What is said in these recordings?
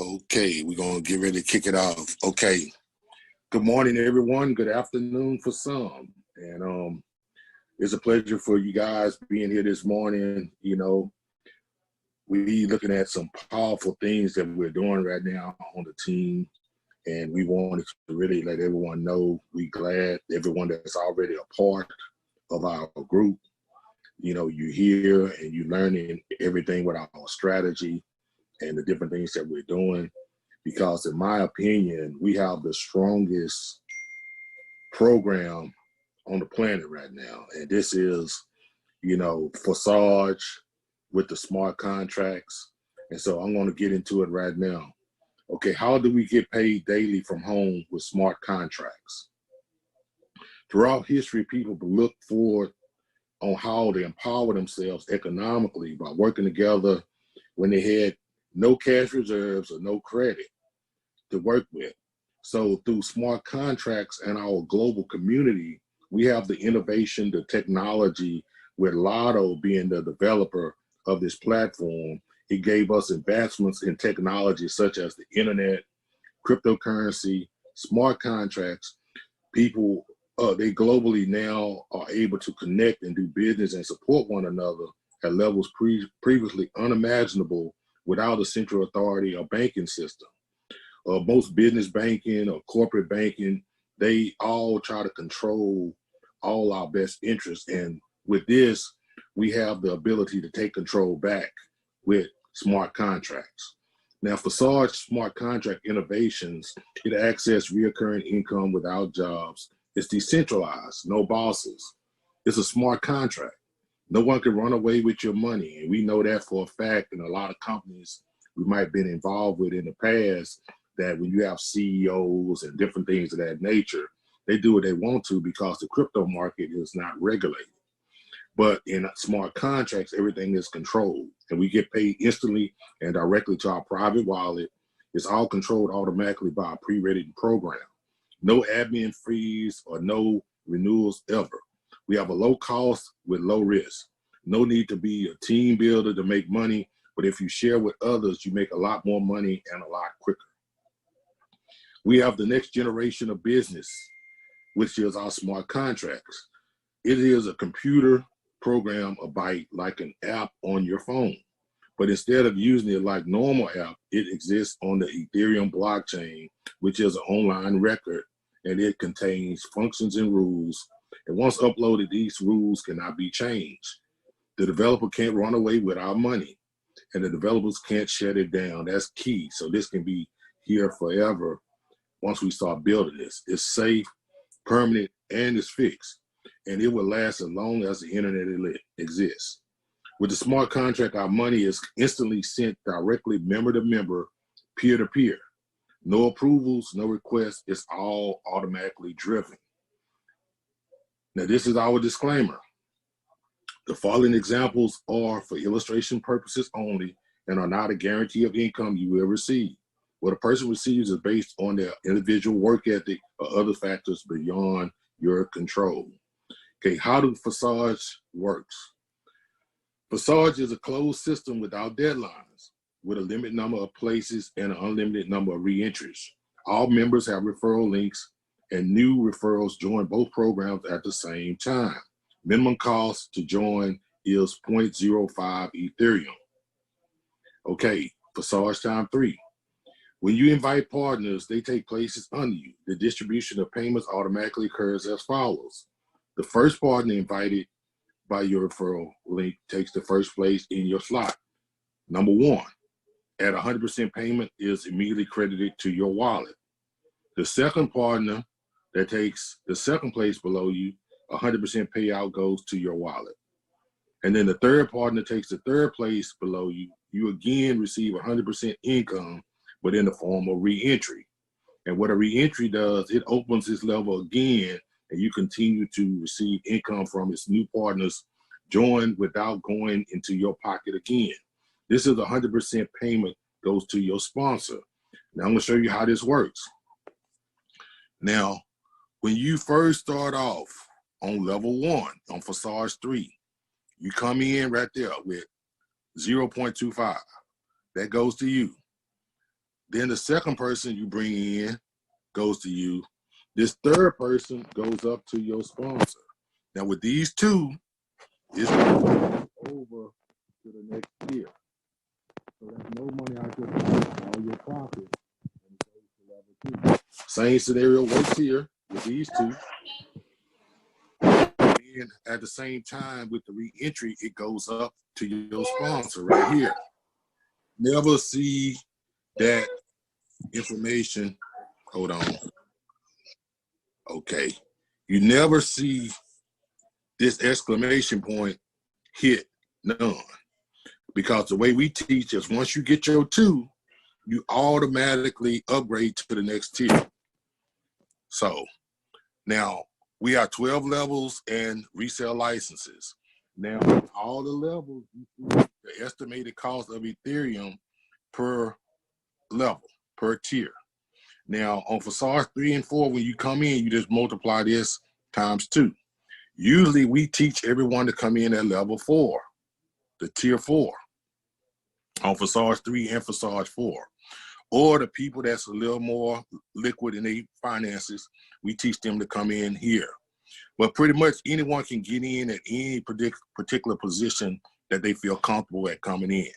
Okay, we're going to get ready to kick it off. Okay, good morning, everyone. Good afternoon for some. And it's a pleasure for you guys being here this morning. You know, we looking at some powerful things that we're doing right now on the team. And we wanted to really let everyone know we're glad everyone that's already a part of our group. You know, you're here and you're learning everything with our strategy and the different things that we're doing, because in my opinion, we have the strongest program on the planet right now. And this is, you know, Forsage with the smart contracts. And so I'm going to get into it right now. Okay, how do we get paid daily from home with smart contracts? Throughout history, people look forward on how to empower themselves economically by working together when they had no cash reserves or no credit to work with. So through smart contracts and our global community, we have the innovation, the technology, with Lotto being the developer of this platform. He gave us advancements in technology such as the internet, cryptocurrency, smart contracts. People, they globally now are able to connect and do business and support one another at levels previously unimaginable without a central authority or banking system. Most business banking or corporate banking, they all try to control all our best interests. And with this, we have the ability to take control back with smart contracts. Now, Forsage smart contract innovations, it access recurring income without jobs. It's decentralized, no bosses. It's a smart contract. No one can run away with your money. And we know that for a fact in a lot of companies we might have been involved with in the past, that when you have CEOs and different things of that nature, they do what they want to because the crypto market is not regulated. But in smart contracts, everything is controlled and we get paid instantly and directly to our private wallet. It's all controlled automatically by a pre-written program. No admin fees or no renewals ever. We have a low cost with low risk. No need to be a team builder to make money, but if you share with others, you make a lot more money and a lot quicker. We have the next generation of business, which is our smart contracts. It is a computer program, a byte, like an app on your phone. But instead of using it like normal app, it exists on the Ethereum blockchain, which is an online record, and it contains functions and rules. And once uploaded, these rules cannot be changed. The developer can't run away with our money, and the developers can't shut it down. That's key. So this can be here forever once we start building this. It's safe, permanent, and it's fixed. And it will last as long as the internet exists. With the smart contract, our money is instantly sent directly member to member, peer to peer. No approvals, no requests. It's all automatically driven. Now, this is our disclaimer. The following examples are for illustration purposes only and are not a guarantee of income you will receive. What a person receives is based on their individual work ethic or other factors beyond your control. Okay, how do Forsage works? Forsage is a closed system without deadlines, with a limited number of places and an unlimited number of re-entries. All members have referral links, and new referrals join both programs at the same time. Minimum cost to join is 0.05 Ethereum. Okay, Forsage time 3. When you invite partners, they take places under you. The distribution of payments automatically occurs as follows. The first partner invited by your referral link takes the first place in your slot. Number 1, at 100% payment is immediately credited to your wallet. The second partner that takes the second place below you, 100% payout goes to your wallet. And then the third partner takes the third place below you. You again receive 100% income, but in the form of re-entry. And what a re-entry does, it opens this level again, and you continue to receive income from its new partners joined without going into your pocket again. This is 100% payment goes to your sponsor. Now I'm gonna show you how this works. Now, when you first start off on level 1, on Forsage 3, you come in right there with 0.25. That goes to you. Then the second person you bring in goes to you. This third person goes up to your sponsor. Now with these two, it's over to the next tier. So that's no money out your pocket, all your profit. And it goes to level 2. Same scenario works here with these two. And at the same time with the re-entry, it goes up to your sponsor right here. Never see that information. Hold on. Okay. You never see this exclamation point hit none. Because the way we teach is once you get your 2, you automatically upgrade to the next tier. So now we have 12 levels and resale licenses. Now all the levels, you see the estimated cost of Ethereum per level, per tier. Now on Forsage 3 and 4, when you come in, you just multiply this times 2. Usually we teach everyone to come in at level 4, the tier 4, on Forsage 3 and Forsage 4. Or the people that's a little more liquid in their finances, we teach them to come in here. But pretty much anyone can get in at any particular position that they feel comfortable at coming in.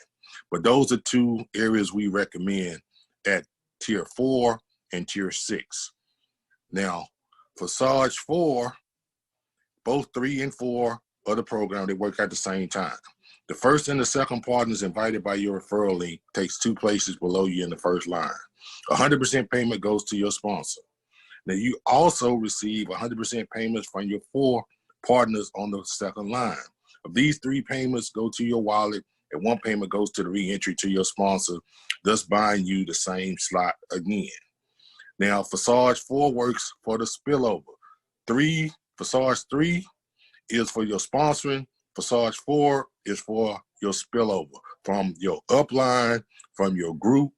But those are 2 areas we recommend at tier 4 and tier 6. Now, Forsage 4, both 3 and 4 of the program, they work at the same time. The first and the second partners invited by your referral link takes 2 places below you in the first line. 100% payment goes to your sponsor. Now you also receive 100% payments from your 4 partners on the second line. Of these 3 payments go to your wallet and 1 payment goes to the re-entry to your sponsor, thus buying you the same slot again. Now Forsage 4 works for the spillover. Forsage 3 is for your sponsoring. Forsage 4 is for your spillover from your upline, from your group.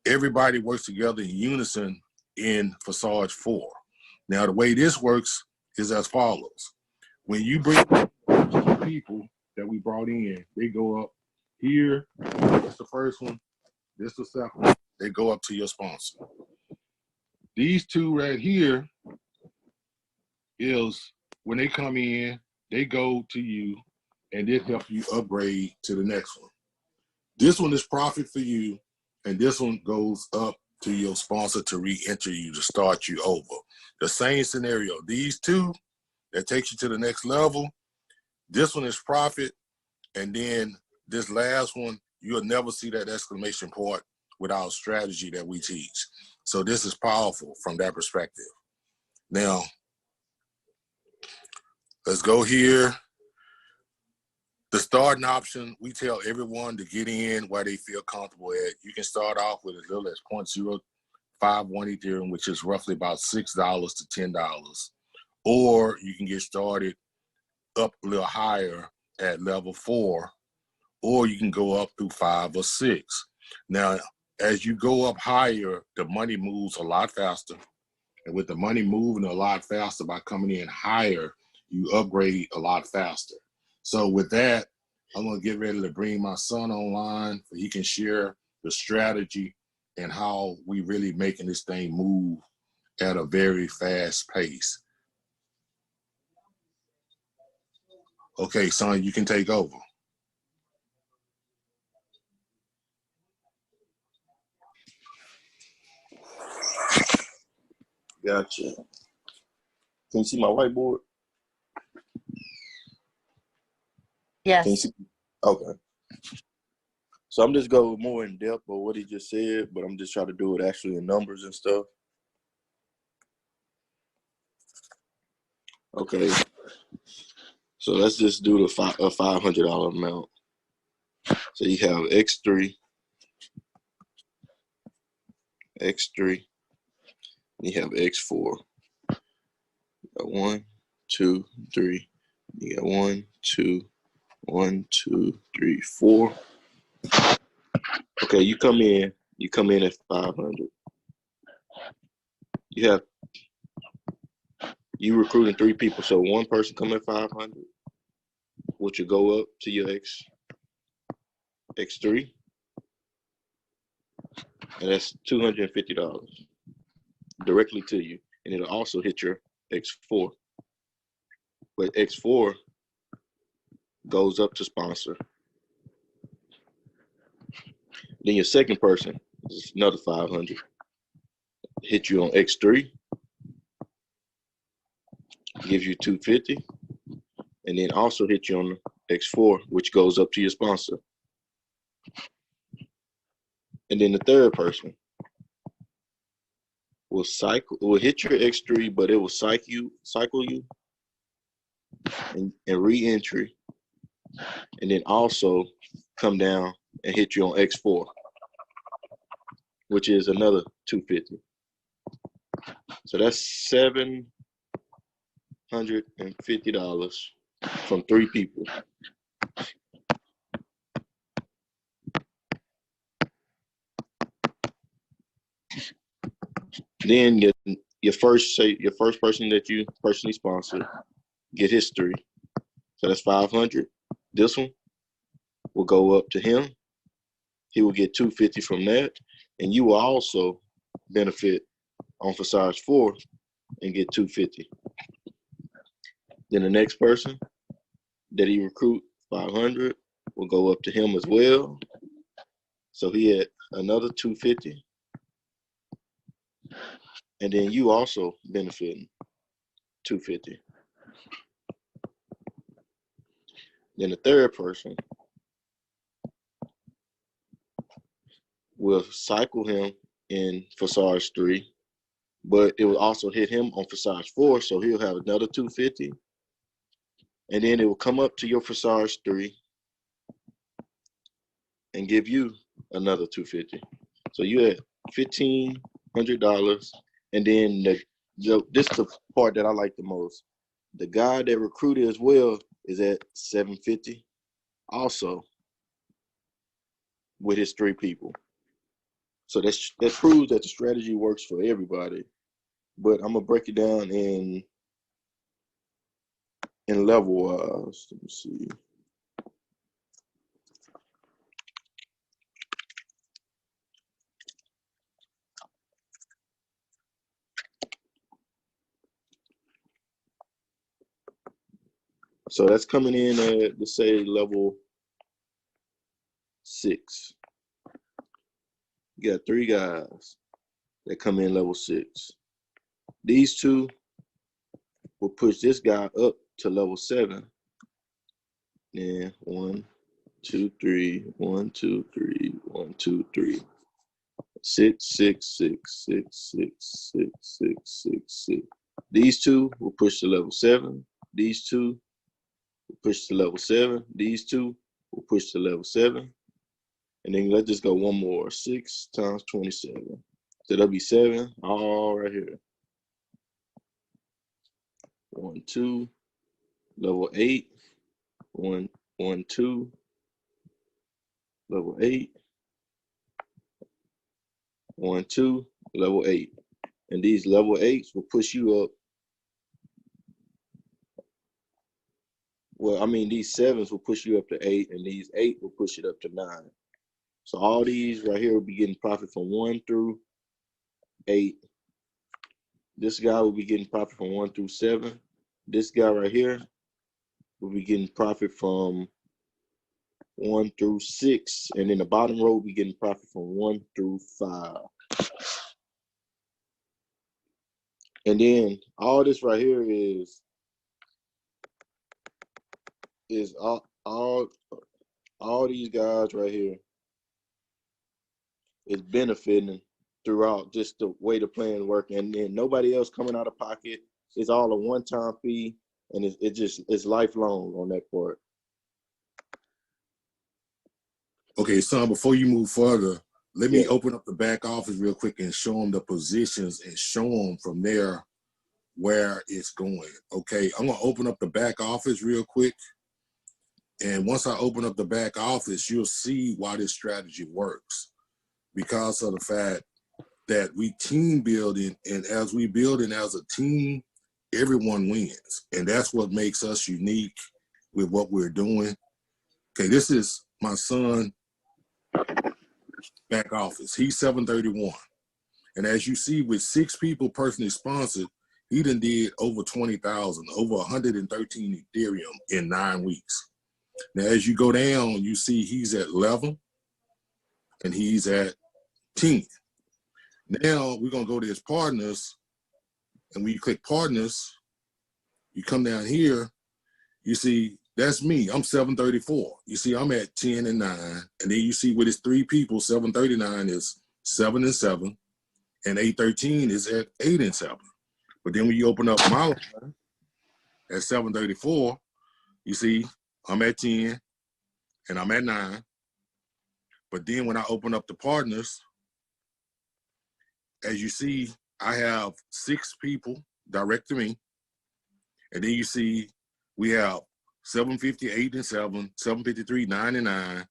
Everybody works together in unison in Forsage 4. Now, the way this works is as follows. When you bring people that we brought in, they go up here. That's the first one. This is the second one. They go up to your sponsor. These 2 right here is when they come in, they go to you, and this helps you upgrade to the next one. This one is profit for you, and this one goes up to your sponsor to re-enter you, to start you over. The same scenario. These 2, that takes you to the next level. This one is profit, and then this last one, you'll never see that exclamation point without strategy that we teach. So this is powerful from that perspective. Now, let's go here. The starting option, we tell everyone to get in where they feel comfortable at. You can start off with as little as 0.051 Ethereum, which is roughly about $6 to $10. Or you can get started up a little higher at level 4, or you can go up through 5 or 6. Now, as you go up higher, the money moves a lot faster. And with the money moving a lot faster by coming in higher, you upgrade a lot faster. So with that, I'm gonna get ready to bring my son online so he can share the strategy and how we really making this thing move at a very fast pace. Okay, son, you can take over. Gotcha. Can you see my whiteboard? Yes. Can you see? Okay. So I'm just going more in depth of what he just said, but I'm just trying to do it actually in numbers and stuff. Okay. So let's just do the $500 amount. So you have X3, you have X4. You got 1, 2, 3. You got 1, 2, 1, 2, 3, 4. Okay, you come in at 500. You recruiting 3 people, so one person come at 500, which will go up to your X3. and that's $250 directly to you, and it'll also hit your X4. But X4 goes up to sponsor. Then your second person is another 500. Hit you on X3, gives you 250, and then also hit you on X4, which goes up to your sponsor. And then the third person will hit your X3, but it will cycle you and re-entry, and then also come down and hit you on X4, which is another 250. So that's $750 from 3 people. Then your first person that you personally sponsored get his 3. So that's 500. This one will go up to him. He will get 250 from that, and you will also benefit on Forsage.Va and get 250. Then the next person that he recruit, 500, will go up to him as well. So he had another 250. And then you also benefiting 250. Then the third person will cycle him in Forsage 3, but it will also hit him on Forsage 4, so he'll have another 250. And then it will come up to your Forsage 3 and give you another 250. So you had $1,500. And then this is the part that I like the most. The guy that recruited as well is at $750 also with his 3 people. So that proves that the strategy works for everybody. But I'm gonna break it down in level wise. Let me see. So that's coming in at, let's say, level 6. You got 3 guys that come in level 6. These 2 will push this guy up to level 7. And 1, 2, 3, 1, 2, 3, 1, 2, 3. 6, 6, 6, 6, 6, 6, 6, 6, 6. These 2 will push to level 7. These 2 will push to level 7. These 2 will push to level 7. And then let's just go one more. 6 times 27. So that'll be 7 all right here. 1, 2, level 8. 1, 1, 2, level 8. 1, 2, level 8. And these level 8s will push you up. Well, I mean, these 7s will push you up to 8, and these 8 will push it up to 9. So all these right here will be getting profit from 1 through 8. This guy will be getting profit from 1 through 7. This guy right here will be getting profit from 1 through 6. And then the bottom row will be getting profit from 1 through 5. And then all this right here is all these guys right here is benefiting throughout just the way the plan work, and then nobody else coming out of pocket. It's all a one-time fee, and it's lifelong on that part. Okay, son, before you move further, let me open up the back office real quick and show them the positions and show them from there where it's going. Okay, I'm gonna open up the back office real quick. And once I open up the back office, you'll see why this strategy works. Because of the fact that we team building, and as we building as a team, everyone wins. And that's what makes us unique with what we're doing. Okay, this is my son. back office. He's 731. And as you see, with 6 people personally sponsored, he done did over 20,000, over 113 Ethereum in 9 weeks. Now, as you go down, you see he's at 11 and he's at 10. Now we're gonna go to his partners, and when you click partners, you come down here, you see that's me. I'm 734. You see I'm at 10 and 9, and then you see with his 3 people, 739 is 7 and 7, and 813 is at 8 and 7. But then when you open up my line at 734, you see I'm at 10 and I'm at 9. But then when I open up the partners, as you see, I have 6 people direct to me. And then you see we have 758 and 7, 753, 9 and 9,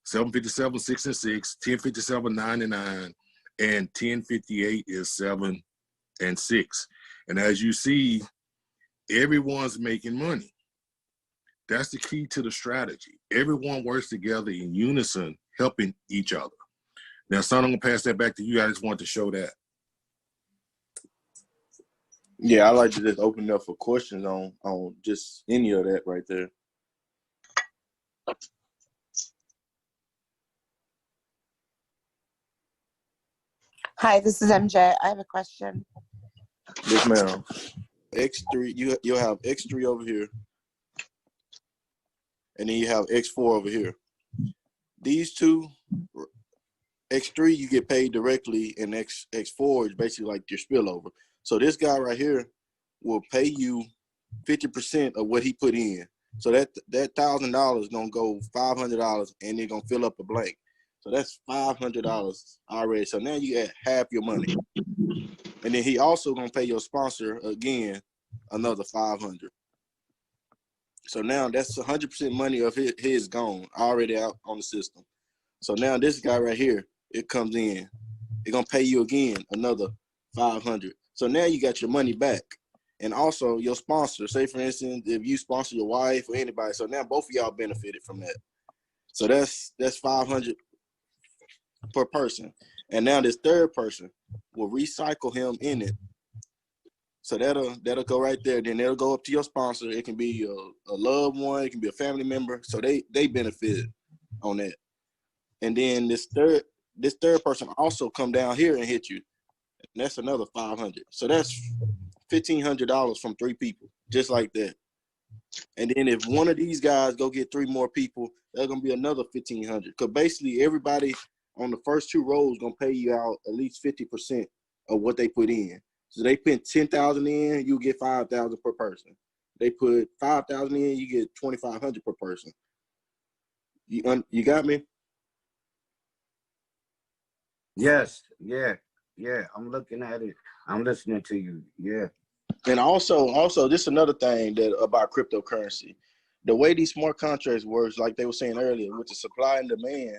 757, 6 and 6, 1057, 9 and 9, and 1058 is 7 and 6. And as you see, everyone's making money. That's the key to the strategy. Everyone works together in unison, helping each other. Now, son, I'm gonna pass that back to you. I just want to show that. Yeah, I like to just open up for questions on just any of that right there. Hi, this is MJ. I have a question. Yes, ma'am. X3, you'll have X3 over here, and then you have X4 over here. These two, X3 you get paid directly, and X4 is basically like your spillover. So this guy right here will pay you 50% of what he put in. So that $1,000 gonna go $500, and they're gonna fill up a blank. So that's $500 already. So now you get half your money, and then he also gonna pay your sponsor again another $500. So now that's 100% money of his gone already out on the system. So now this guy right here, it comes in, they're gonna pay you again another $500. So now you got your money back. And also your sponsor, say for instance, if you sponsor your wife or anybody, so now both of y'all benefited from that. So that's $500 per person. And now this third person will recycle him in it. So that'll go right there. Then it'll go up to your sponsor. It can be a loved one, it can be a family member. So they benefit on that. And then this third person also come down here and hit you. And that's another $500. So that's $1,500 from 3 people, just like that. And then if one of these guys go get 3 more people, that's gonna be another $1,500. Because basically everybody on the first 2 rows gonna pay you out at least 50% of what they put in. So they put 10,000 in, you get 5,000 per person. They put 5,000 in, you get 2,500 per person. You got me? Yes, yeah. I'm looking at it. I'm listening to you. Yeah. And also, this is another thing that about cryptocurrency. The way these smart contracts works, like they were saying earlier, with the supply and demand,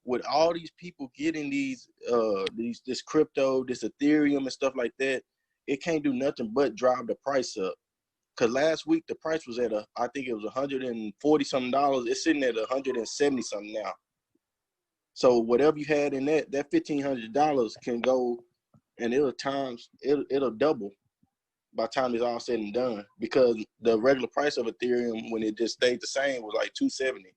with all these people getting this crypto, this Ethereum and stuff like that, it can't do nothing but drive the price up. Cause last week the price was at I think it was $140 something. It's sitting at $170 something now. So whatever you had in that $1,500 can go, and it'll double by the time it's all said and done, because the regular price of Ethereum, when it just stayed the same, was like $270.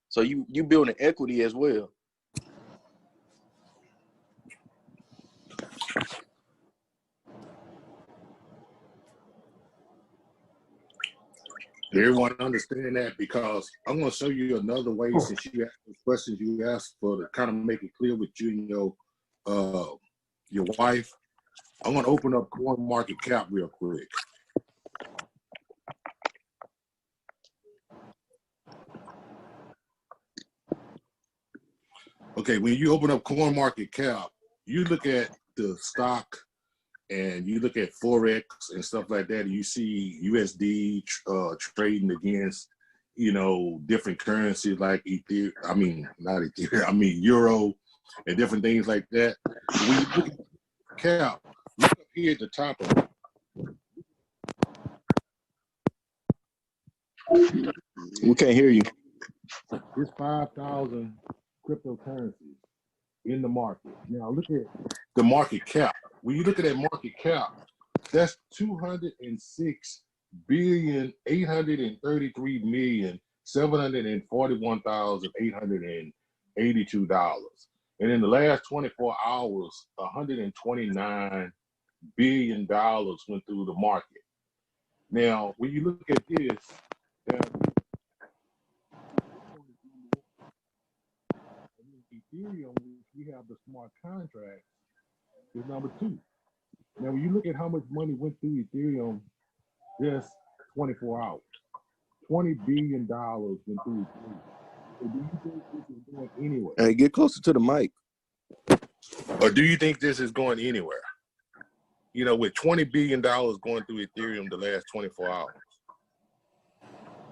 So you building equity as well. Everyone understand that, because I'm going to show you another way, since you asked the questions you asked for, to kind of make it clear with you and your wife. I'm going to open up CoinMarketCap real quick. Okay, when you open up CoinMarketCap, you look at the stock and you look at Forex and stuff like that, and you see USD trading against, different currencies like Euro and different things like that. When you look at cap, look up here at the top of it. We can't hear you. It's 5,000 cryptocurrencies in the market. Now look at the market cap. When you look at that market cap, that's 206,833,741,882. And in the last 24 hours, $129 billion went through the market. Now, when you look at this, Ethereum, which we have the smart contract, is number 2. Now, when you look at how much money went through Ethereum just 24 hours, $20 billion went through Ethereum. So do you think this is going anywhere? Hey, get closer to the mic. Or do you think this is going anywhere? You know, with $20 billion going through Ethereum the last 24 hours.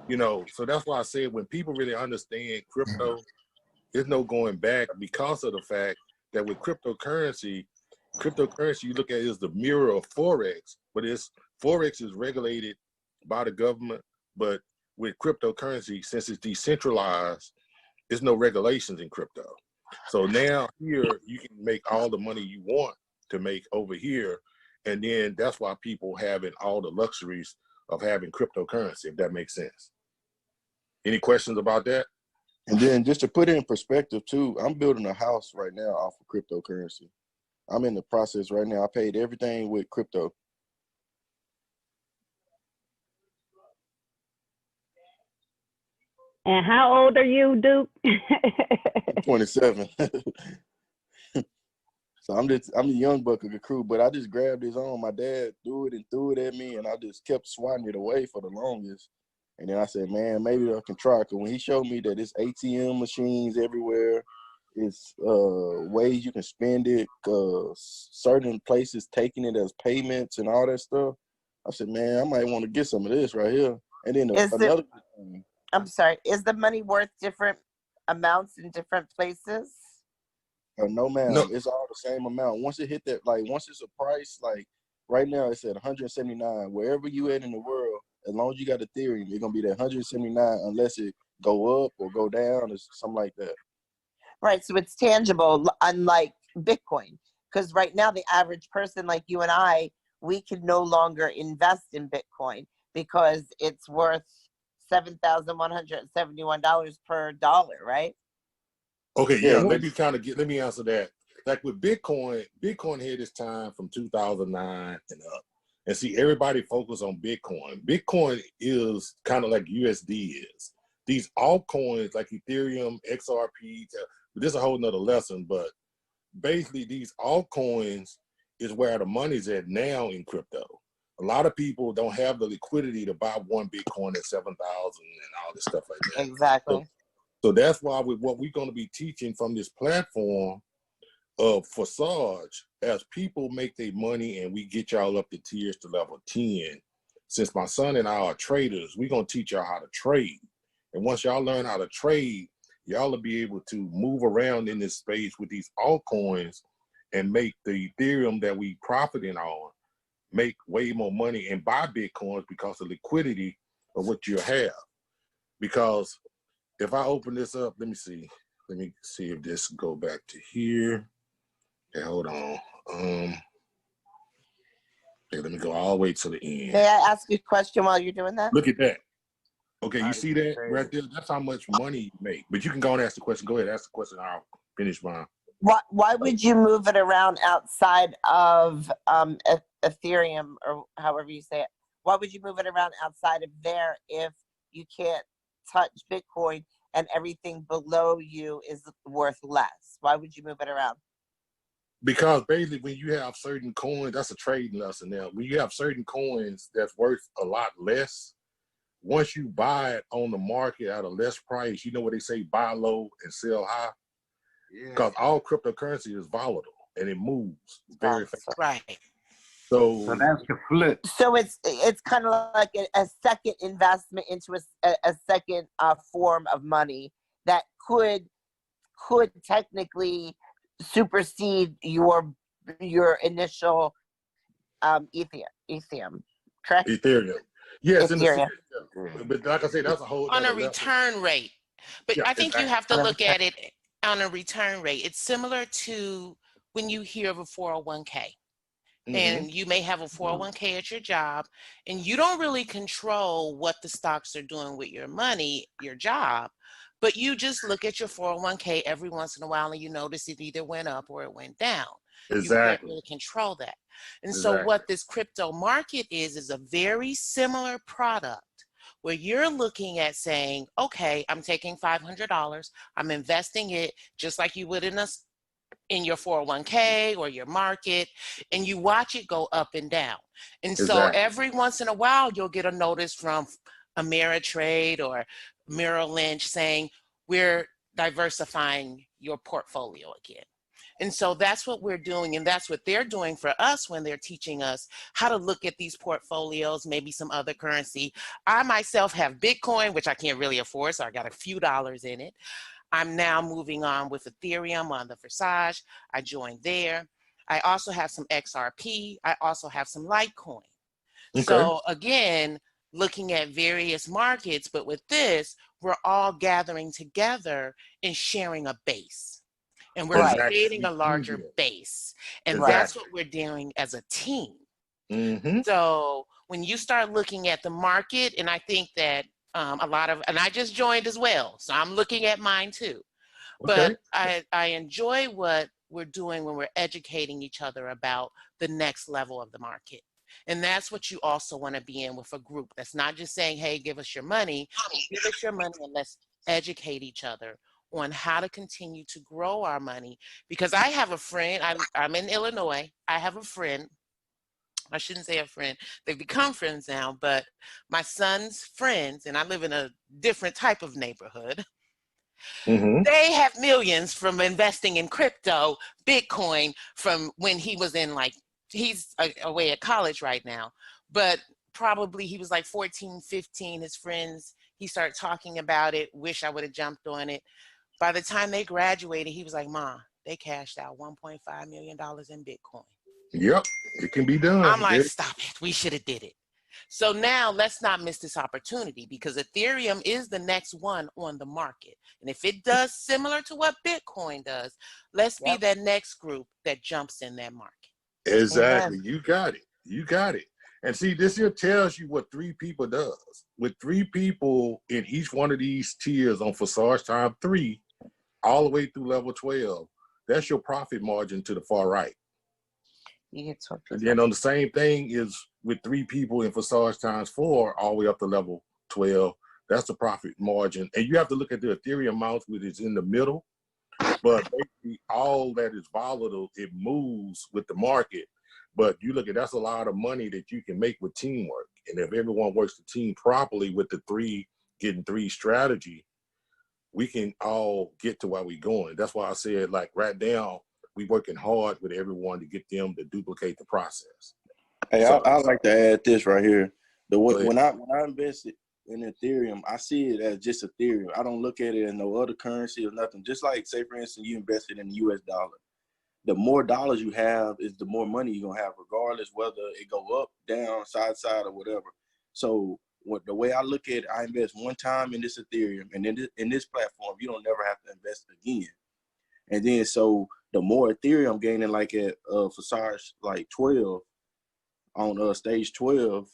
You know, so that's why I said when people really understand crypto, there's no going back because of the fact that with cryptocurrency you look at it as the mirror of Forex, but Forex is regulated by the government, but with cryptocurrency, since it's decentralized, there's no regulations in crypto. So now here you can make all the money you want to make over here, and then that's why people having all the luxuries of having cryptocurrency, if that makes sense. Any questions about that? And then just to put it in perspective too, I'm building a house right now off of cryptocurrency. I'm in the process right now. I paid everything with crypto. And how old are you, Duke? I'm 27. So I'm a young buck of the crew, but I just grabbed his own. My dad threw it at me, and I just kept swatting it away for the longest. And then I said, man, maybe I can try. Because when he showed me that it's ATM machines everywhere, it's ways you can spend it, certain places taking it as payments and all that stuff, I said, man, I might want to get some of this right here. And then another thing. I'm sorry, is the money worth different amounts in different places? No, ma'am. No. It's all the same amount. Once it hit that, like, once it's a price, like, right now it's at 179. Wherever you at in the world, as long as you got Ethereum, it's going to be that 179 unless it go up or go down or something like that. Right, so it's tangible, unlike Bitcoin. Because right now, the average person like you and I, we can no longer invest in Bitcoin because it's worth $7,171 per dollar, right? Okay, yeah. Let me answer that. Like with Bitcoin had its time from 2009 and up. And see, everybody focus on Bitcoin. Bitcoin is kind of like USD is. These altcoins like Ethereum, XRP, this is a whole nother lesson, but basically these altcoins is where the money's at now in crypto. A lot of people don't have the liquidity to buy one Bitcoin at 7,000 and all this stuff like that. Exactly. So that's why with what we're going to be teaching from this platform of Forsage, as people make their money and we get y'all up the tiers to level 10, since my son and I are traders, we're going to teach y'all how to trade. And once y'all learn how to trade, y'all will be able to move around in this space with these altcoins and make the Ethereum that we profiting on make way more money and buy Bitcoins because of liquidity of what you have. Because if I open this up, let me see if this go back to here. Okay, hold on. Okay, let me go all the way to the end. May I ask you a question while you're doing that? Look at that. Okay, you see that right there? That's how much money you make. But you can go and ask the question. Go ahead, ask the question. I'll finish mine. Why would you move it around outside of Ethereum, or however you say it? Why would you move it around outside of there if you can't touch Bitcoin and everything below you is worth less? Why would you move it around? Because basically when you have certain coins, that's a trading lesson now. When you have certain coins that's worth a lot less, once you buy it on the market at a less price, you know what they say, buy low and sell high? Because all cryptocurrency is volatile and it moves very fast. Right. So that's the flip. So it's kind of like a second investment into a second form of money that could technically supersede your initial Ethereum, correct? Ethereum. Yes, Ethereum. But like I said, that's a whole on a other level. return rate. But Yeah, I think you exactly. have to look at it. on a return rate, it's similar to when you hear of a 401k. And you may have a 401k at your job, and you don't really control what the stocks are doing with your money, your job, but you just look at your 401k every once in a while and you notice it either went up or it went down. You can't really control that. And so what this crypto market is a very similar product where you're looking at saying, okay, I'm taking $500, I'm investing it just like you would in your 401k or your market, and you watch it go up and down. And so every once in a while, you'll get a notice from Ameritrade or Merrill Lynch saying, we're diversifying your portfolio again. And so that's what we're doing, and that's what they're doing for us when they're teaching us how to look at these portfolios, maybe some other currency. I myself have Bitcoin, which I can't really afford, so I got a few dollars in it. I'm now moving on with Ethereum on the Forsage. I joined there. I also have some XRP. I also have some Litecoin. So again, looking at various markets, but with this, we're all gathering together and sharing a base. And we're creating a larger base. And that's what we're doing as a team. So when you start looking at the market, and I think that and I just joined as well, so I'm looking at mine too. But I enjoy what we're doing when we're educating each other about the next level of the market. And that's what you also want to be in with a group that's not just saying, hey, give us your money, and let's educate each other on how to continue to grow our money. Because I have a friend, I'm in Illinois, I have a friend, I shouldn't say a friend, they've become friends now, but my son's friends, and I live in a different type of neighborhood, they have millions from investing in crypto, Bitcoin, from when he was in he's away at college right now, but probably he was like 14, 15, his friends, he started talking about it, wish I would have jumped on it. By the time they graduated, he was like, Ma, they cashed out $1.5 million in Bitcoin. Yep, it can be done. I'm like, stop it. We should have did it. So now let's not miss this opportunity, because Ethereum is the next one on the market. And if it does similar to what Bitcoin does, let's be that next group that jumps in that market. Exactly. You got it. You got it. And see, this here tells you what 3 people does. With 3 people in each one of these tiers on Forsage time 3, all the way through level 12, that's your profit margin to the far right. And then on the same thing is with 3 people in Forsage times 4, all the way up to level 12, that's the profit margin. And you have to look at the Ethereum amount, which is in the middle. But basically all that is volatile, it moves with the market. But you look at, that's a lot of money that you can make with teamwork. And if everyone works the team properly with the 3, getting 3 strategy, we can all get to where we're going. That's why I said, like, right now, we working hard with everyone to get them to duplicate the process. Hey, so, I like to add this right here. When I invested in Ethereum, I see it as just Ethereum. I don't look at it as no other currency or nothing. Just like, say, for instance, you invested in the US dollar. The more dollars you have is the more money you're going to have, regardless whether it go up, down, side, or whatever. So the way I look at it, I invest one time in this Ethereum, and in this platform, you don't never have to invest again. And then so the more Ethereum I'm gaining, like at Forsage, like 12, on stage 12,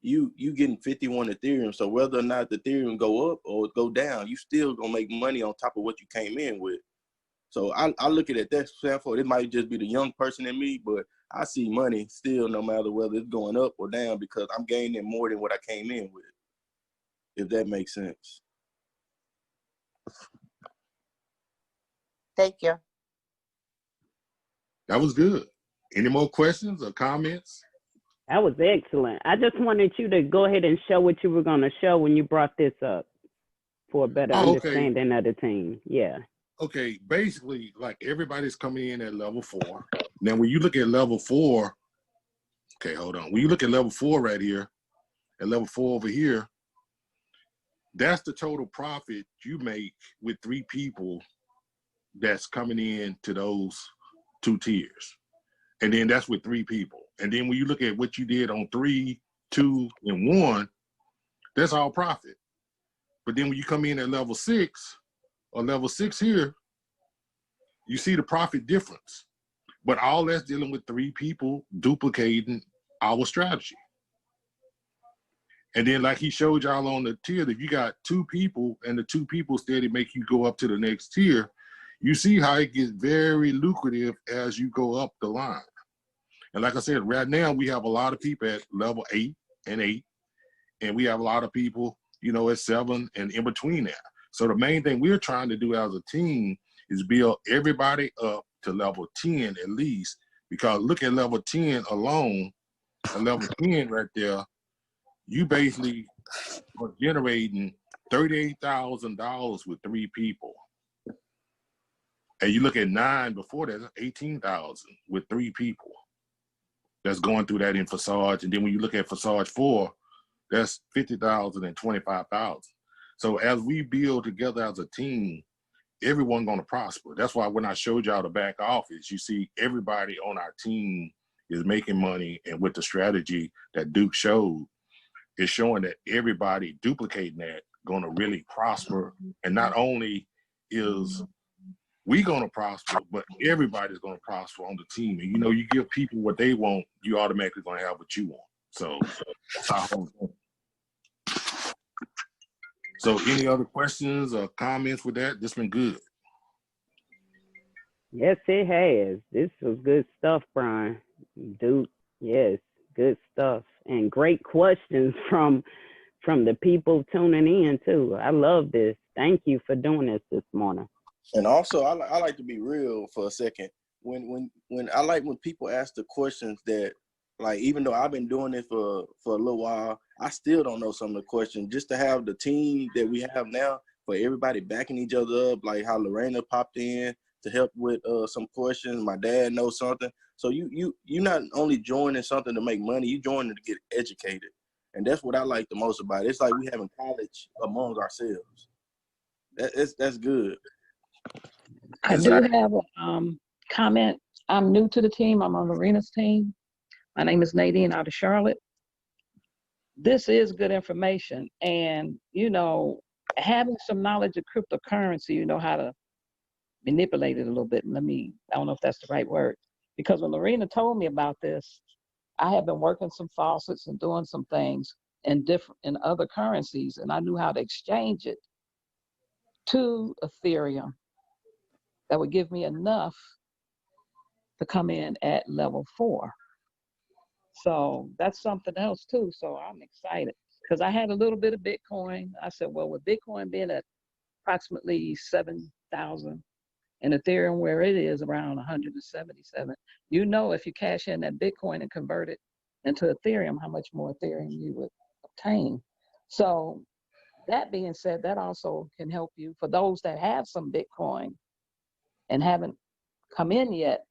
you getting 51 Ethereum. So whether or not the Ethereum go up or go down, you still gonna make money on top of what you came in with. So I look at it that standpoint. It might just be the young person in me, but I see money still no matter whether it's going up or down, because I'm gaining more than what I came in with, if that makes sense. Thank you. That was good. Any more questions or comments? That was excellent. I just wanted you to go ahead and show what you were going to show when you brought this up for a better understanding of the team. Yeah. Okay, basically, like, everybody's coming in at level 4. Now, when you look at level 4, okay, hold on. When you look at level 4 right here, and level 4 over here, that's the total profit you make with 3 people that's coming in to those 2 tiers. And then that's with 3 people. And then when you look at what you did on 3, 2, and 1, that's all profit. But then when you come in at level 6, or level 6 here, you see the profit difference. But all that's dealing with 3 people duplicating our strategy. And then like he showed y'all on the tier, if you got 2 people and the 2 people steady make you go up to the next tier, you see how it gets very lucrative as you go up the line. And like I said, right now we have a lot of people at level 8 and 8, and we have a lot of people, you know, at 7 and in between that. So the main thing we're trying to do as a team is build everybody up to level 10 at least, because look at level 10 alone, at level 10 right there, you basically are generating $38,000 with 3 people. And you look at 9 before that, that's 18,000 with 3 people. That's going through that in Forsage. And then when you look at Forsage 4, that's 50,000 and 25,000. So as we build together as a team, everyone gonna prosper. That's why when I showed y'all the back office, you see everybody on our team is making money, and with the strategy that Duke showed, it's showing that everybody duplicating that gonna really prosper. And not only is we gonna prosper, but everybody's gonna prosper on the team. And you know, you give people what they want, you automatically gonna have what you want. So that's our whole thing. So any other questions or comments with that? This been good. Yes, it has. This was good stuff, Brian. Dude, yes, good stuff. And great questions from the people tuning in too. I love this. Thank you for doing this morning. And also, I like to be real for a second. When I like when people ask the questions that, like, even though I've been doing it for a little while, I still don't know some of the questions. Just to have the team that we have now, for everybody backing each other up, like how Lorena popped in to help with some questions. My dad knows something. So you not only joining something to make money, you joining to get educated. And that's what I like the most about it. It's like we having college among ourselves. That's good. I do have a comment. I'm new to the team. I'm on Lorena's team. My name is Nadine out of Charlotte. This is good information. And, you know, having some knowledge of cryptocurrency, you know how to manipulate it a little bit. I don't know if that's the right word. Because when Lorena told me about this, I have been working some faucets and doing some things in other currencies, and I knew how to exchange it to Ethereum that would give me enough to come in at level 4. So that's something else too. So I'm excited because I had a little bit of Bitcoin. I said, well, with Bitcoin being at approximately 7,000 and Ethereum where it is around 177, you know, if you cash in that Bitcoin and convert it into Ethereum, how much more Ethereum you would obtain. So that being said, that also can help you for those that have some Bitcoin and haven't come in yet.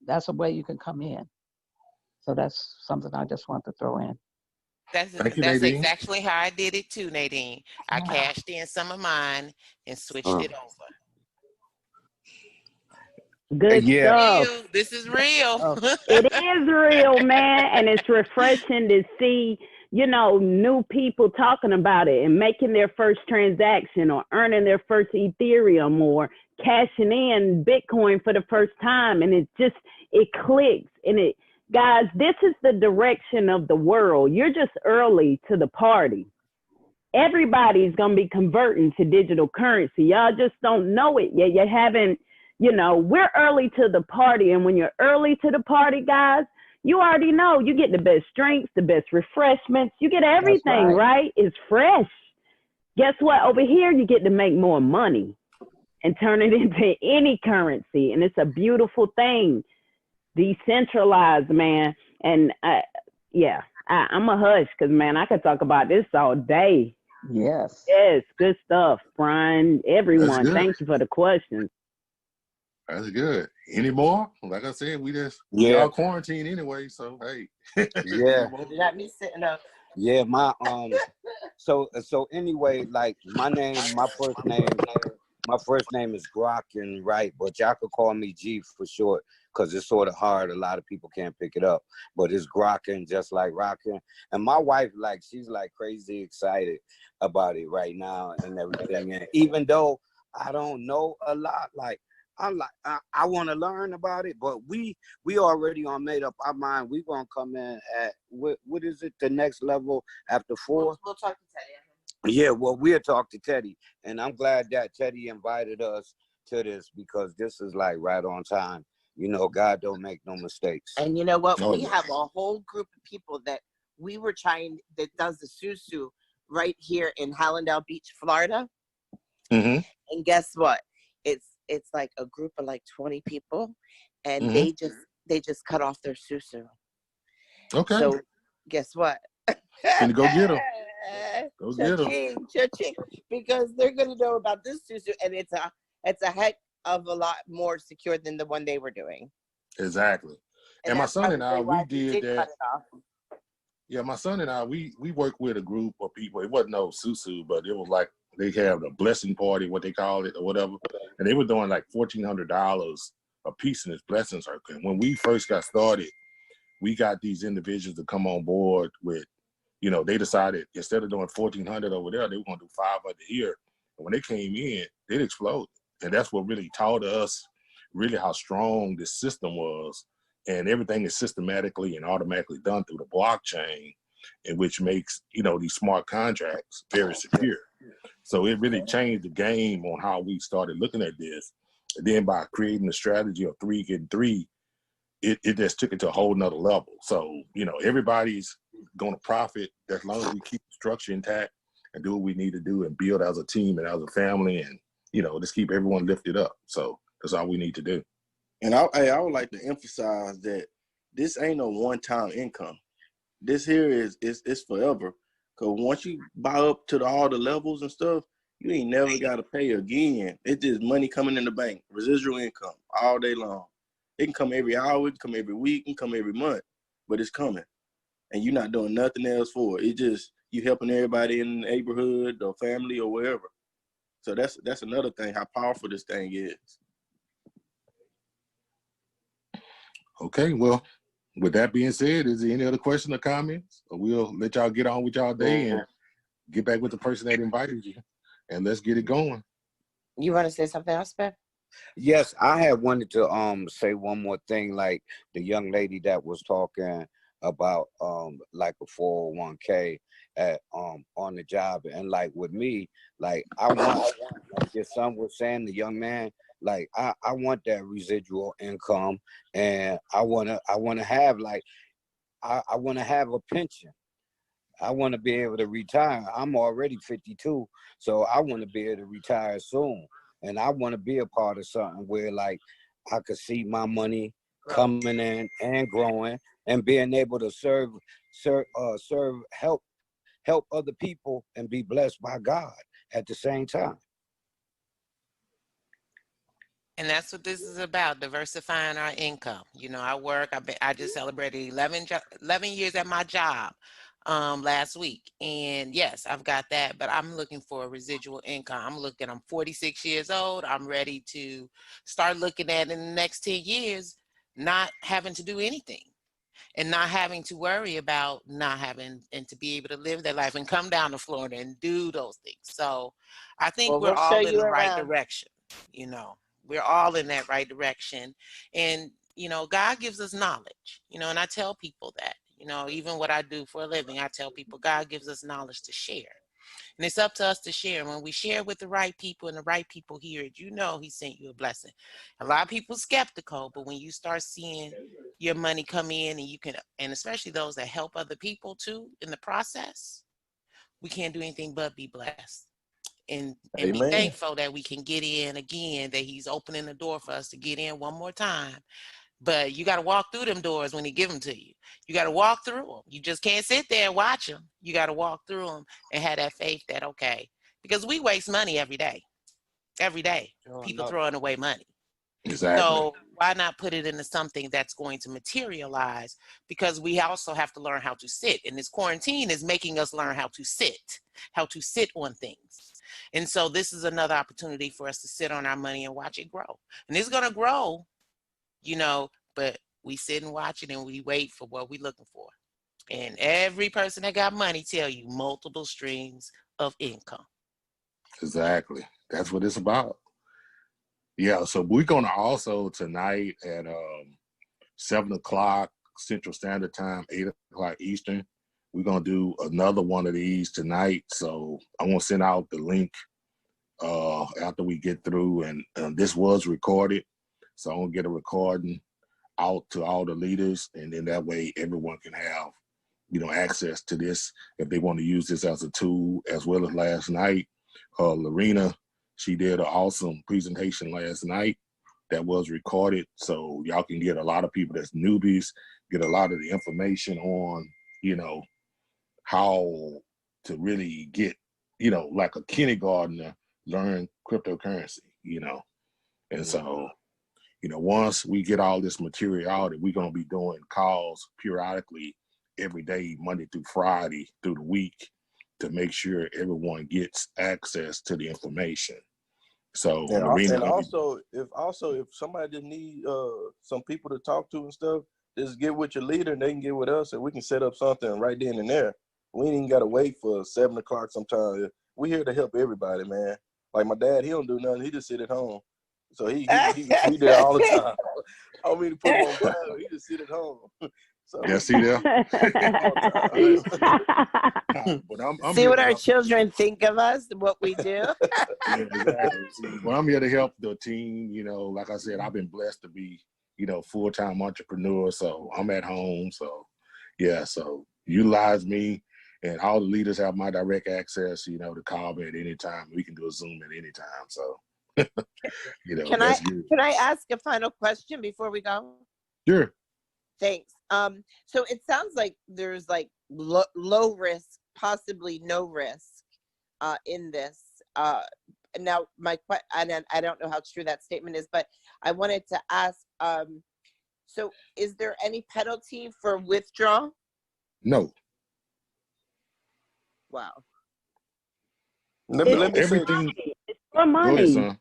That's a way you can come in. So that's something I just want to throw in. That's exactly how I did it too, Nadine. I cashed in some of mine and switched it over. Good stuff. This is real. It is real, man. And it's refreshing to see, you know, new people talking about it and making their first transaction or earning their first Ethereum or cashing in Bitcoin for the first time. And it clicks. And guys, this is the direction of the world. You're just early to the party. Everybody's going to be converting to digital currency. Y'all just don't know it yet. You haven't, you know, we're early to the party. And when you're early to the party, guys, you already know you get the best drinks, the best refreshments. You get everything, right? It's fresh. Guess what? Over here, you get to make more money and turn it into any currency. And it's a beautiful thing. Decentralized, man. And I'm a hush because, man, I could talk about this all day. Yes. Yes, good stuff, Brian. Everyone, thank you for the questions. That's good. Any more? Like I said, we all quarantined anyway, so hey. Yeah. Got me sitting up. Yeah, my so anyway, like my first name is Grocken, right? But y'all could call me G for short, because it's sort of hard. A lot of people can't pick it up. But it's Grocken, just like rockin'. And my wife, like, she's like crazy excited about it right now and everything. And even though I don't know a lot, like I'm like, I want to learn about it, but we already made up our mind. We gonna come in at what is it? The next level after 4. We'll talk to Teddy. Yeah, well, we'll talk to Teddy, and I'm glad that Teddy invited us to this because this is like right on time. You know, God don't make no mistakes. And you know what? Oh, We yeah. have a whole group of people that we were trying that does the susu right here in Hallandale Beach, Florida. Mm-hmm. And guess what? It's like a group of like 20 people, and Mm-hmm. they just cut off their susu. Okay. So guess what? Finna go get them. Go get them. Cha-ching, cha-ching, because they're gonna know about this susu, and it's a heck of a lot more secure than the one they were doing. Exactly. And my that's son and I, probably we why did cut that. it off. Yeah, my son and I, we worked with a group of people. It wasn't no susu, but it was like they have the blessing party, what they call it, or whatever. And they were doing like $1,400 a piece in this blessing circle. And when we first got started, we got these individuals to come on board with, you know, they decided instead of doing 1,400 over there, they were going to do 500 here. And when they came in, it exploded. And that's what really taught us really how strong this system was. And everything is systematically and automatically done through the blockchain, and which makes, you know, these smart contracts very secure. So it really changed the game on how we started looking at this. And then by creating the strategy of 3 getting 3, it just took it to a whole nother level. So, you know, everybody's going to profit as long as we keep the structure intact and do what we need to do and build as a team and as a family, and, you know, just keep everyone lifted up. So that's all we need to do. And I would like to emphasize that this ain't no one-time income. This here is forever. Because once you buy up to all the levels and stuff, you ain't never got to pay again. It's just money coming in the bank, residual income all day long. It can come every hour, it can come every week, it can come every month, but it's coming. And you're not doing nothing else for it. It just, you helping everybody in the neighborhood or family or wherever. So that's another thing, how powerful this thing is. Okay, well, with that being said, is there any other question or comments? Or we'll let y'all get on with y'all day and get back with the person that invited you, and let's get it going. You want to say something else, Beth? Yes, I had wanted to say one more thing, like the young lady that was talking about like a 401k at on the job, and like with me, like I want, like your son was saying, the young man, like I want that residual income, and I wanna have like I wanna have a pension. I want to be able to retire. I'm already 52, so I want to be able to retire soon. And I want to be a part of something where like I could see my money coming in and growing and being able to help other people and be blessed by God at the same time. And that's what this is about, diversifying our income. You know, I just celebrated 11 years at my job last week. And yes, I've got that, but I'm looking for a residual income. I'm 46 years old. I'm ready to start looking at in the next 10 years, not having to do anything and not having to worry about not having, and to be able to live that life and come down to Florida and do those things. So I think we're all in the right direction, you know. We're all in that right direction. And, you know, God gives us knowledge, you know, and I tell people that, you know, even what I do for a living, I tell people God gives us knowledge to share. And it's up to us to share. When we share with the right people and the right people hear it, you know, he sent you a blessing. A lot of people skeptical, but when you start seeing your money come in and you can, and especially those that help other people too in the process, we can't do anything but be blessed. And be thankful that we can get in again, that he's opening the door for us to get in one more time. But you got to walk through them doors when he give them to you. You got to walk through them. You just can't sit there and watch them. You got to walk through them and have that faith that, okay, because we waste money every day. Every day, people throwing away money. Exactly. So why not put it into something that's going to materialize? Because we also have to learn how to sit. And this quarantine is making us learn how to sit on things. And so this is another opportunity for us to sit on our money and watch it grow. And it's going to grow, you know, but we sit and watch it and we wait for what we're looking for. And every person that got money tell you multiple streams of income. Exactly. That's what it's about. Yeah, so we're gonna also tonight at 7 o'clock Central Standard Time, 8 o'clock Eastern. We're gonna do another one of these tonight. So I want to send out the link after we get through, and this was recorded. So I'm gonna get a recording out to all the leaders, and then that way everyone can have, access to this if they want to use this as a tool. As well as last night, Lorena, she did an awesome presentation last night that was recorded, so y'all can get a lot of people that's newbies, get a lot of the information on, how to really get, like a kindergartner learn cryptocurrency, and so, once we get all this material out, we're going to be doing calls periodically every day, Monday through Friday through the week, to make sure everyone gets access to the information. So, and also if somebody just need some people to talk to and stuff, just get with your leader and they can get with us, and we can set up something right then and there. We ain't even gotta wait for 7 o'clock sometimes. We here to help everybody, man. Like my dad, he don't do nothing. He just sit at home. So he there all the time. I don't mean to put him on blast. He just sit at home. So yeah, see there. But I'm See here what to our help. children think of us and what we do. Yeah, exactly. See, but I'm here to help the team. Like I said, I've been blessed to be, full-time entrepreneur. So I'm at home. So yeah, so utilize me, and all the leaders have my direct access, to call me at any time. We can do a Zoom at any time. So that's good. Can I ask a final question before we go? Sure. Thanks. So it sounds like there's like low risk, possibly no risk, in this. Now I don't know how true that statement is, but I wanted to ask. So is there any penalty for withdrawal? No. Wow. Let me everything. It's for money. Go ahead, son.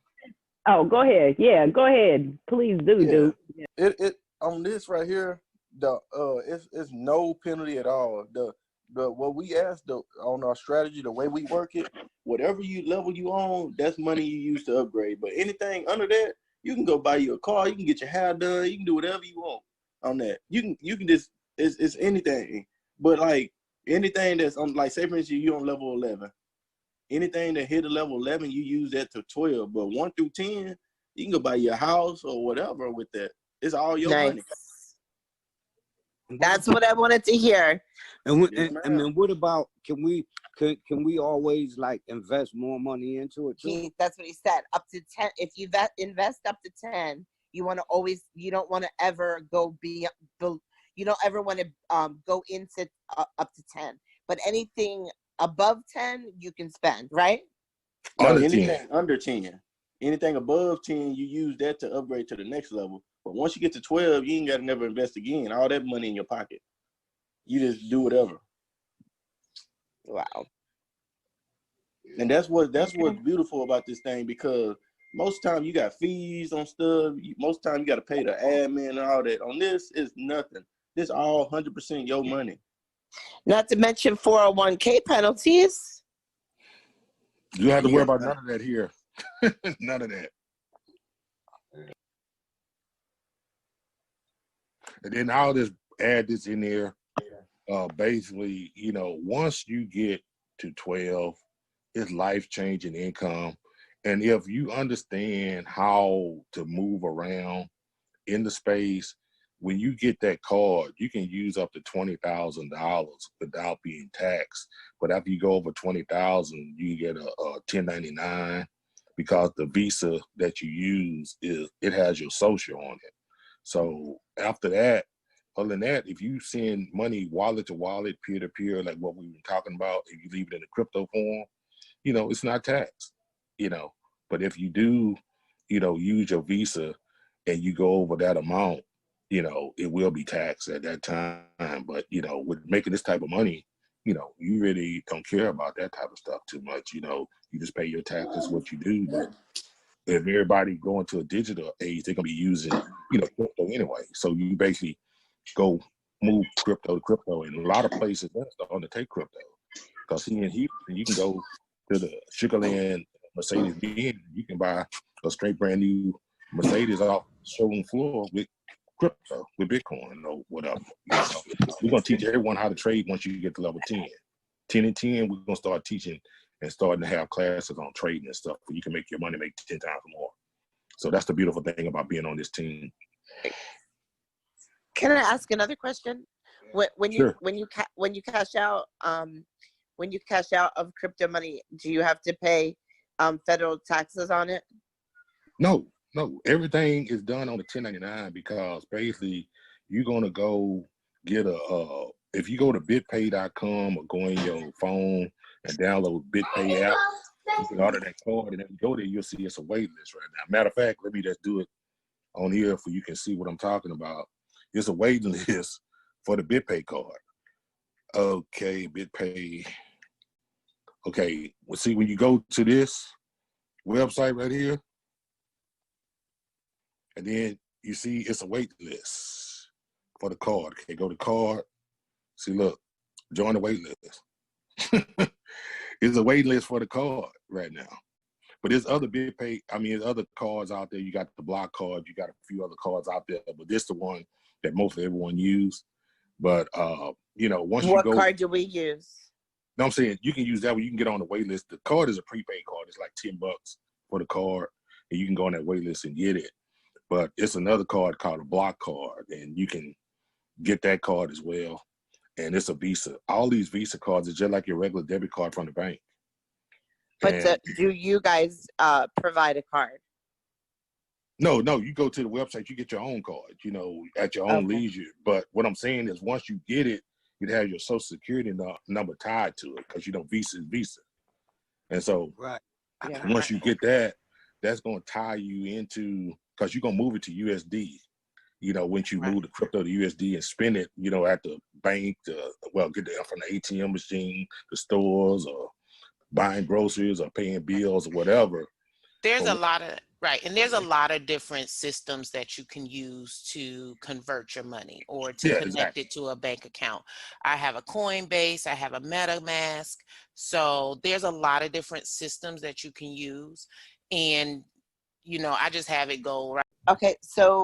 Oh, go ahead. Yeah, go ahead. Please do, dude. It on this right here, it's no penalty at all. The what we asked on our strategy, the way we work it, whatever level you on, that's money you use to upgrade. But anything under that, you can go buy you a car, you can get your hair done, you can do whatever you want on that. You can just it's anything. But like anything that's on, like say for instance you on level 11. Anything that hit a level 11, you use that to 12. But 1 through 10, you can go buy your house or whatever with that. It's all your money. That's what I wanted to hear. And then what about, can we always like invest more money into it too? That's what he said. Up to 10. If you invest up to 10, you don't want to ever go you don't ever want to go into up to 10. But anything above 10, you can spend, right? No, anything under 10. Anything above 10, you use that to upgrade to the next level. But once you get to 12, you ain't got to never invest again. All that money in your pocket. You just do whatever. Wow. And that's what's beautiful about this thing, because most time you got fees on stuff. Most time you got to pay the admin and all that. On this, it's nothing. This all 100% your money. Not to mention 401k penalties. You don't have to worry about none of that here. None of that. And then I'll just add this in there. Basically, once you get to 12, it's life-changing income. And if you understand how to move around in the space, when you get that card, you can use up to $20,000 without being taxed. But after you go over $20,000, you get a 1099, because the Visa that you use it has your social on it. So after that, other than that, if you send money wallet to wallet, peer to peer, like what we've been talking about, if you leave it in a crypto form, it's not taxed. But if you do, use your Visa and you go over that amount, it will be taxed at that time. But, with making this type of money, you really don't care about that type of stuff too much. You just pay your taxes, what you do. But if everybody going to a digital age, they're going to be using, crypto anyway. So you basically go move crypto to crypto. And a lot of places are starting to take crypto. Because here in Houston, you can go to the Sugarland Mercedes-Benz, you can buy a straight brand new Mercedes off the showroom floor with crypto, with Bitcoin or whatever. We're gonna teach everyone how to trade once you get to level 10. 10 and 10, we're gonna start teaching and starting to have classes on trading and stuff where you can make your money make 10 times more. So that's the beautiful thing about being on this team. Can I ask another question? When Sure. you cash out of crypto money, do you have to pay federal taxes on it? No, everything is done on the 1099 because basically you're gonna go get if you go to bitpay.com or go in your phone and download BitPay app, you can order that card, and then you go there, you'll see it's a wait list right now. Matter of fact, let me just do it on here for you can see what I'm talking about. It's a waiting list for the BitPay card. Okay, BitPay. Okay, well, see, when you go to this website right here, and then you see it's a wait list for the card. Okay, go to card. See, look, join the wait list. It's a wait list for the card right now. But there's other there's other cards out there. You got the block card. You got a few other cards out there. But this is the one that mostly everyone use. But, once you go. What card do we use? No, I'm saying you can use that one. You can get on the wait list. The card is a prepaid card. It's like $10 for the card. And you can go on that wait list and get it. But it's another card called a block card. And you can get that card as well. And it's a Visa. All these Visa cards are just like your regular debit card from the bank. But do you guys provide a card? No, you go to the website, you get your own card, at your own leisure. But what I'm saying is once you get it, you'd have your social security number tied to it because Visa is Visa. And so once you get that, that's going to tie you into, because you're going to move it to USD. Once you move the crypto to USD and spend it, at the bank, get it from the ATM machine, the stores, or buying groceries or paying bills or whatever. There's a lot of different systems that you can use to convert your money or to connect it to a bank account. I have a Coinbase, I have a metamask. So there's a lot of different systems that you can use. And, I just have it go right. Okay, so